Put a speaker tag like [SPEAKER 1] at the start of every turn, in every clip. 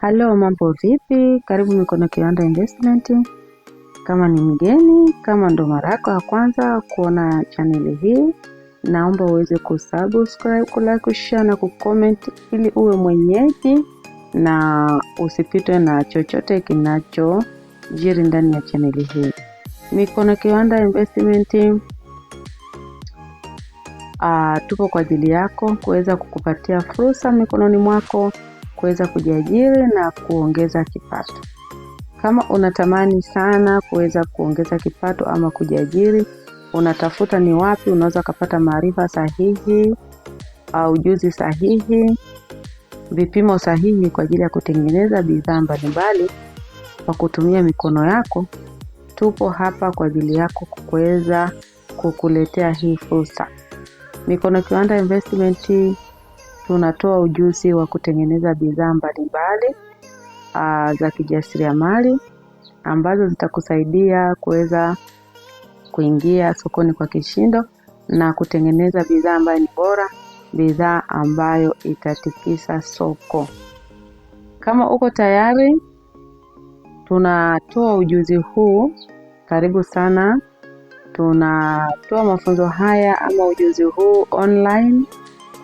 [SPEAKER 1] Halo, mambo vipi? Karibu Mikono Kiwanda Investment. Kama ni mgeni, kama ndo mara yako ya kwanza kuona channel hii, naomba uweze kusubscribe, kulike, kushare na kucomment ili uwe mwenyeji na usipitwe na chochote kinachojiri ndani ya channel hii. Mikono Kiwanda Investment tupo kwa ajili yako kuweza kukupatia fursa mikononi mwako kuweza kujiajiri na kuongeza kipato. Kama unatamani sana kuweza kuongeza kipato ama kujiajiri, unatafuta ni wapi unaweza kupata maarifa sahihi au ujuzi sahihi, vipimo sahihi kwa ajili ya kutengeneza bidhaa mbalimbali kwa kutumia mikono yako, tupo hapa kwa ajili yako kuweza kukuletea hii fursa. Mikono Kiwanda Investment tunatoa ujuzi wa kutengeneza bidhaa mbalimbali za kijasiriamali ambazo zitakusaidia kuweza kuingia sokoni kwa kishindo na kutengeneza bidhaa ambayo ni bora, bidhaa ambayo itatikisa soko. Kama uko tayari, tunatoa ujuzi huu. Karibu sana. Tunatoa mafunzo haya ama ujuzi huu online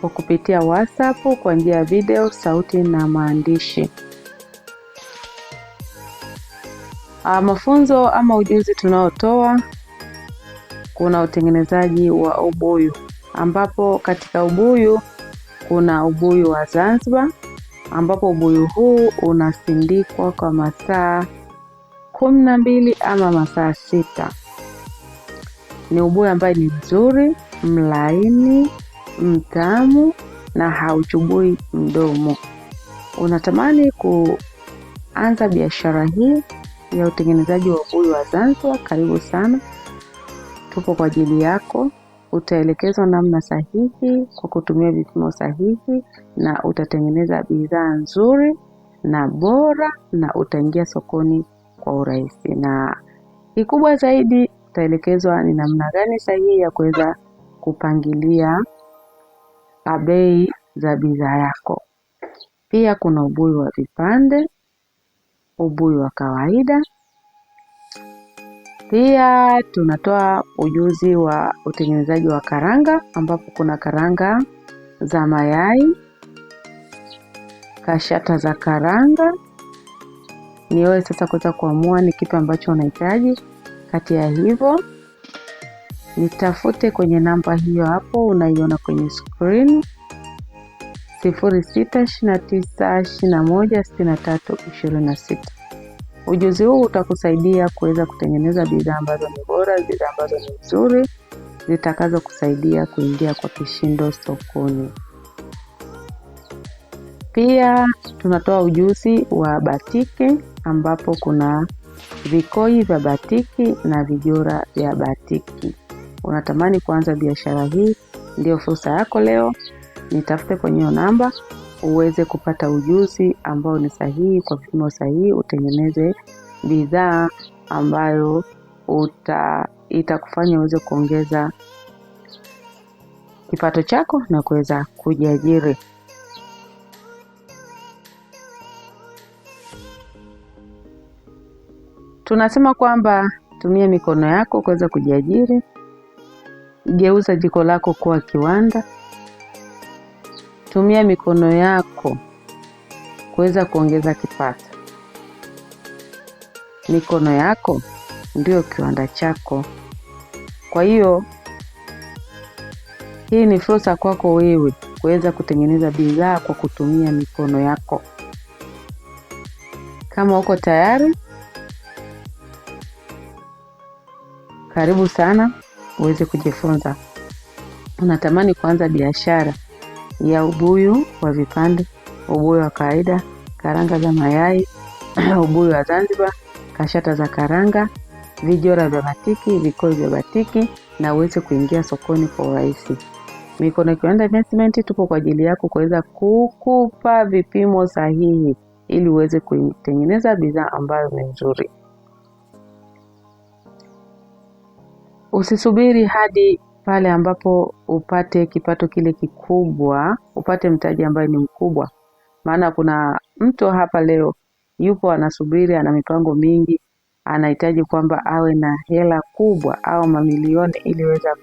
[SPEAKER 1] kwa kupitia WhatsApp kwa njia ya video, sauti na maandishi. Mafunzo ama ujuzi tunaotoa, kuna utengenezaji wa ubuyu, ambapo katika ubuyu kuna ubuyu wa Zanzibar, ambapo ubuyu huu unasindikwa kwa masaa 12 ama masaa 6. Ni ubuyu ambaye ni mzuri, mlaini, mtamu na hauchubui mdomo. Unatamani kuanza biashara hii ya utengenezaji wa ubuyu wa Zanzibar? Karibu sana. Tupo kwa ajili yako. Utaelekezwa namna sahihi kwa kutumia vipimo sahihi na utatengeneza bidhaa nzuri na bora na utaingia sokoni kwa urahisi. Na kikubwa zaidi, utaelekezwa ni namna gani sahihi ya kuweza kupangilia bei za bidhaa yako. Pia kuna ubuyu wa vipande, ubuyu wa kawaida. Pia tunatoa ujuzi wa utengenezaji wa karanga, ambapo kuna karanga za mayai, kashata za karanga. Ni wewe sasa kuweza kuamua ni kipi ambacho unahitaji kati ya hivyo. Nitafute kwenye namba hiyo hapo unaiona kwenye screen, 0629216326. Ujuzi huu utakusaidia kuweza kutengeneza bidhaa ambazo ni bora, bidhaa ambazo ni nzuri, zitakazo kusaidia kuingia kwa kishindo sokoni. Pia tunatoa ujuzi wa batiki, ambapo kuna vikoi vya batiki na vijora vya batiki. Unatamani kuanza biashara hii? Ndio fursa yako leo. Nitafute kwenye namba uweze kupata ujuzi ambao ni sahihi kwa vipimo sahihi, utengeneze bidhaa ambayo itakufanya uweze kuongeza kipato chako na kuweza kujiajiri. Tunasema kwamba tumia mikono yako kuweza kujiajiri. Geuza jiko lako kuwa kiwanda. Tumia mikono yako kuweza kuongeza kipato. Mikono yako ndio kiwanda chako. Kwa hiyo hii ni fursa kwako wewe kuweza kutengeneza bidhaa kwa kutumia mikono yako. Kama uko tayari, karibu sana uweze kujifunza. Unatamani kuanza biashara ya ubuyu wa vipande, ubuyu wa kawaida, karanga za mayai, ubuyu wa Zanzibar, kashata za karanga, vijora vya batiki, vikoi vya batiki, na uweze kuingia sokoni kwa urahisi. Mikono Kiwanda Investment tupo kwa ajili yako kuweza kukupa vipimo sahihi ili uweze kutengeneza bidhaa ambayo ni nzuri. Usisubiri hadi pale ambapo upate kipato kile kikubwa, upate mtaji ambaye ni mkubwa. Maana kuna mtu hapa leo yupo anasubiri, ana mipango mingi, anahitaji kwamba awe na hela kubwa au mamilioni ili weza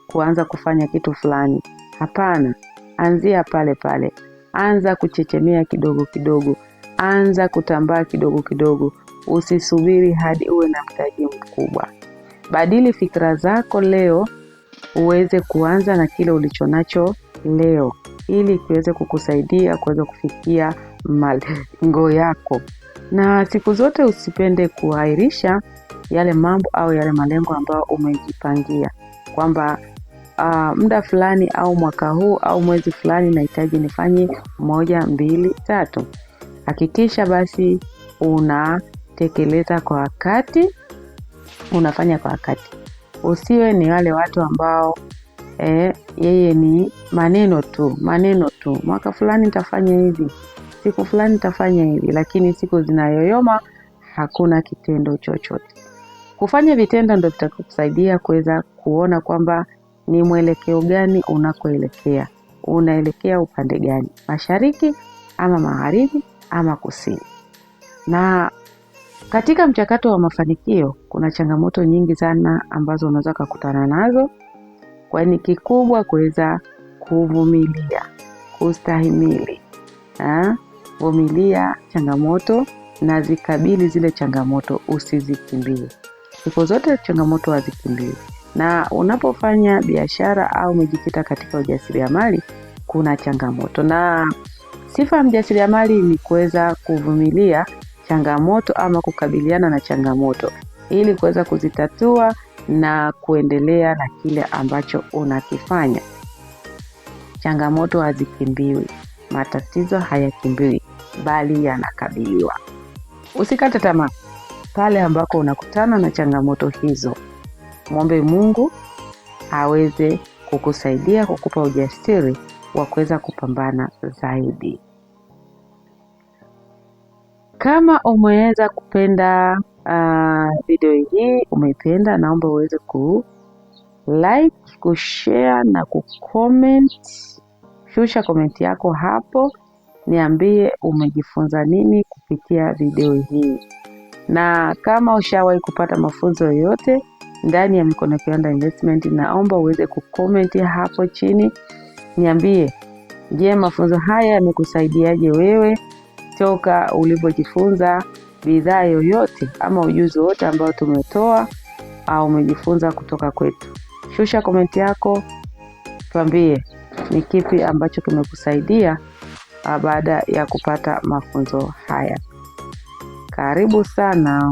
[SPEAKER 1] kuanza kufanya kitu fulani. Hapana, anzia pale pale. Anza kuchechemea kidogo kidogo. Anza kutambaa kidogo kidogo. Usisubiri hadi uwe na mtaji mkubwa. Badili fikra zako leo uweze kuanza na kile ulichonacho leo, ili kiweze kukusaidia kuweza kufikia malengo yako. Na siku zote usipende kuahirisha yale mambo au yale malengo ambayo umejipangia kwamba muda fulani au mwaka huu au mwezi fulani nahitaji nifanye 1, 2, 3. Hakikisha basi unatekeleza kwa wakati, unafanya kwa wakati. Usiwe ni wale watu ambao yeye ni maneno tu. Mwaka fulani nitafanya hivi, siku fulani nitafanya hivi, lakini siku zinayoyoma hakuna kitendo chochote. Kufanya vitendo ndio vitakusaidia kuweza kuona kwamba ni mwelekeo gani unakoelekea. Unaelekea upande gani? Mashariki ama magharibi ama kusini. Na katika mchakato wa mafanikio kuna changamoto nyingi sana ambazo unaweza kukutana nazo. Kwani kikubwa kuweza kuvumilia, kustahimili. Vumilia changamoto na zikabili zile changamoto, usizikimbie. Siku zote changamoto hazikimbie. Na unapofanya biashara au umejikita katika ujasiriamali kuna changamoto. Na sifa ya mjasiriamali ni kuweza kuvumilia changamoto ama kukabiliana na changamoto ili kuweza kuzitatua na kuendelea na kile ambacho unakifanya. Changamoto hazikimbiwi, matatizo hayakimbiwi, bali yanakabiliwa. Usikate tamaa pale ambako unakutana na changamoto hizo. Muombe Mungu aweze kukusaidia, kukupa ujasiri wa kuweza kupambana zaidi. Kama umeweza kupenda video hii, umeipenda, naomba uweze like, kushare na kucomment. Shusha comment yako hapo, niambie umejifunza nini kupitia video hii. Na kama ushawahi kupata mafunzo yoyote ndani ya Mikono Kiwanda Investment, naomba uweze kucomment hapo chini. Niambie, je, mafunzo haya yamekusaidiaje wewe toka ulipojifunza bidhaa yoyote ama ujuzi wote ambao tumetoa au umejifunza kutoka kwetu. Shusha comment yako, tuambie ni kipi ambacho kimekusaidia baada ya kupata mafunzo haya. Karibu sana.